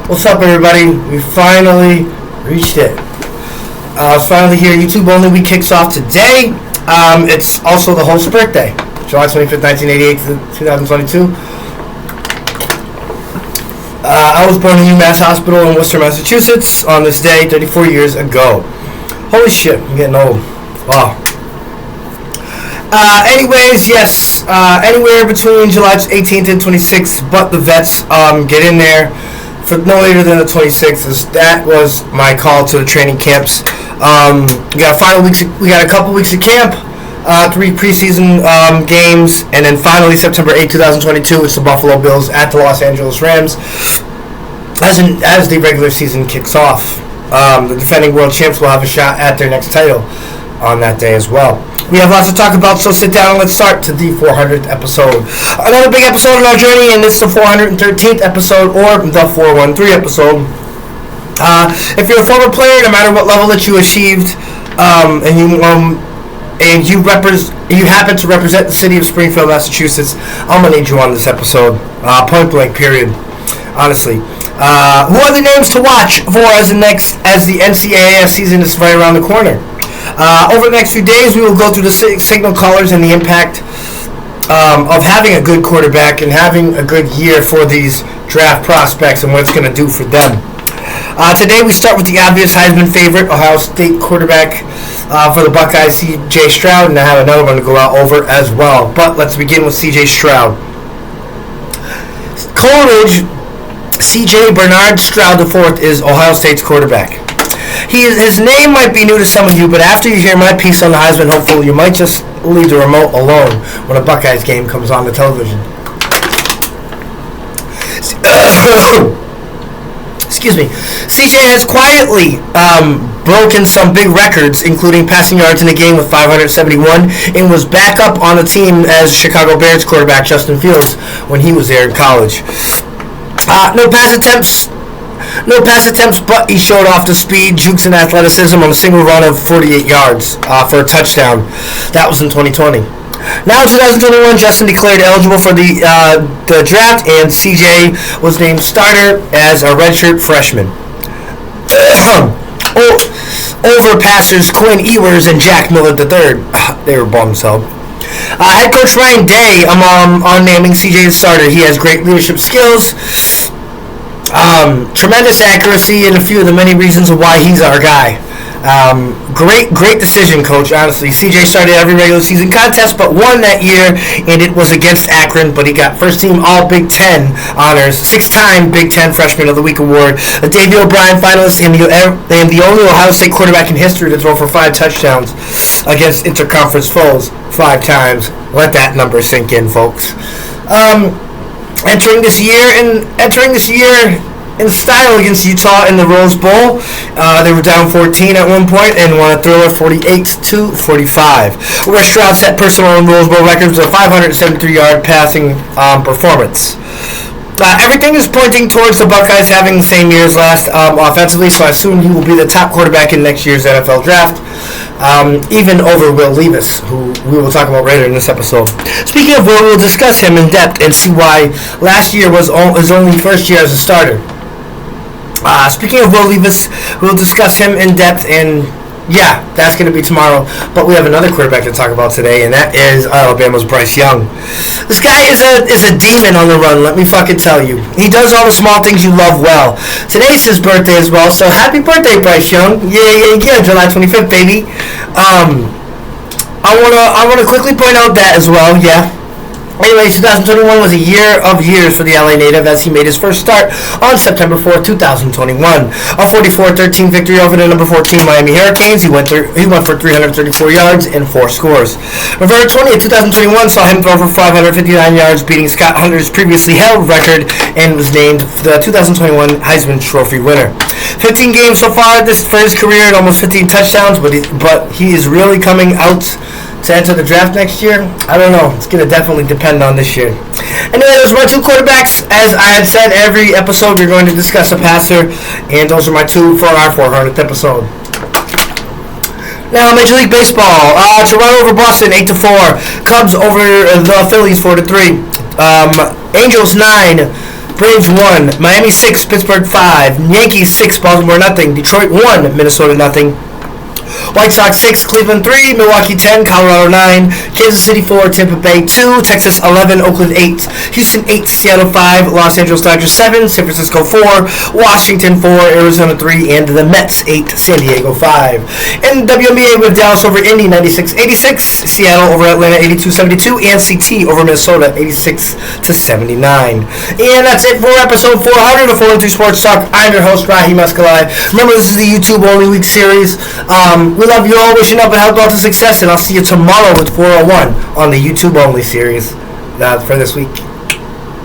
What's up, everybody? We finally reached it. Finally here, YouTube Only Week kicks off today. It's also the host's birthday, July 25th, 1988 to 2022. I was born in UMass Hospital in Worcester, Massachusetts on this day 34 years ago. Holy shit, I'm getting old. Wow. Anyways, yes, anywhere between July 18th and 26th, but the vets get in there for no later than the 26th. That was my call to the training camps. We got a couple weeks of camp, 3 preseason games, and then finally September 8th, 2022, it's the Buffalo Bills at the Los Angeles Rams as the regular season kicks off. The defending world champs will have a shot at their next title on that day as well. We have lots to talk about, so sit down and let's start to the 400th episode. Another big episode in our journey, and it's the 413th episode, or the 413 episode. If you're a former player, no matter what level that you achieved, and you happen to represent the city of Springfield, Massachusetts, I'm gonna need you on this episode. Point blank, period. Honestly. Who are the names to watch for as the NCAAF season is right around the corner? Over the next few days, we will go through the signal callers and the impact of having a good quarterback and having a good year for these draft prospects and what it's going to do for them. Today, we start with the obvious Heisman favorite, Ohio State quarterback for the Buckeyes, C.J. Stroud, and I have another one to go out over as well. But let's begin with C.J. Stroud. Coleridge, C.J. Bernard Stroud IV is Ohio State's quarterback. His name might be new to some of you, but after you hear my piece on the Heisman hopeful, you might just leave the remote alone when a Buckeyes game comes on the television. Excuse me. CJ has quietly broken some big records, including passing yards in a game with 571, and was back up on the team as Chicago Bears quarterback Justin Fields when he was there in college. No pass attempts, but he showed off the speed, jukes, and athleticism on a single run of 48 yards for a touchdown. That was in 2020. Now in 2021, Justin declared eligible for the draft, and CJ was named starter as a redshirt freshman. Over passers Quinn Ewers and Jack Miller III. They were bums out. Head coach Ryan Day on naming CJ as starter. He has great leadership skills, tremendous accuracy, and a few of the many reasons of why he's our guy. Great decision, coach, honestly. CJ started every regular season contest but won that year, and it was against Akron, but he got first team all Big Ten honors, 6-time Big Ten Freshman of the Week award, a Davey O'Brien finalist, and the only Ohio State quarterback in history to throw for 5 touchdowns against interconference foes 5 times. Let that number sink in, folks. Entering this year in style against Utah in the Rose Bowl. They were down 14 at one point and won a thriller 48-45, where Stroud set personal and Rose Bowl records with a 573-yard passing performance. Everything is pointing towards the Buckeyes having the same year as last offensively, so I assume he will be the top quarterback in next year's NFL draft, even over Will Levis, who we will talk about later in this episode. Speaking of Will, we'll discuss him in depth and see why last year was his only first year as a starter. Speaking of Will Levis, we'll discuss him in depth, and yeah, that's going to be tomorrow. But we have another quarterback to talk about today, and that is Alabama's Bryce Young. This guy is a demon on the run, let me fucking tell you. He does all the small things you love well. Today's his birthday as well, so happy birthday, Bryce Young. Yeah, July 25th, baby. I wanna quickly point out that as well, yeah. Anyway, 2021 was a year of years for the LA native as he made his first start on September 4th, 2021. A 44-13 victory over the number 14 Miami Hurricanes. He went for 334 yards and 4 scores. November 20th, 2021 saw him throw for 559 yards, beating Scott Hunter's previously held record, and was named the 2021 Heisman Trophy winner. 15 games so far for his career and almost 15 touchdowns, but he is really coming out to enter the draft next year. I don't know. It's going to definitely depend on this year. Anyway, those are my 2 quarterbacks. As I had said, every episode we're going to discuss a passer, and those are my 2 for our 400th episode. Now, Major League Baseball. Toronto over Boston, 8-4. Cubs over the Phillies, 4-3. Angels 9. Braves 1, Miami 6, Pittsburgh 5, Yankees 6, Baltimore nothing, Detroit 1, Minnesota nothing. White Sox 6, Cleveland 3, Milwaukee 10, Colorado 9, Kansas City 4, Tampa Bay 2, Texas 11, Oakland 8, Houston 8, Seattle 5, Los Angeles Dodgers 7, San Francisco 4, Washington 4, Arizona 3, and the Mets 8, San Diego 5. In WNBA with Dallas over Indy 96-86, Seattle over Atlanta 82-72, and CT over Minnesota 86-79. And that's it for episode 400 of 412 Sports Talk. I'm your host, Raheem Escalay. Remember, this is the YouTube only week series. We love you all, wishing up and health, wealth, and success, and I'll see you tomorrow with 401 on the YouTube only series for this week.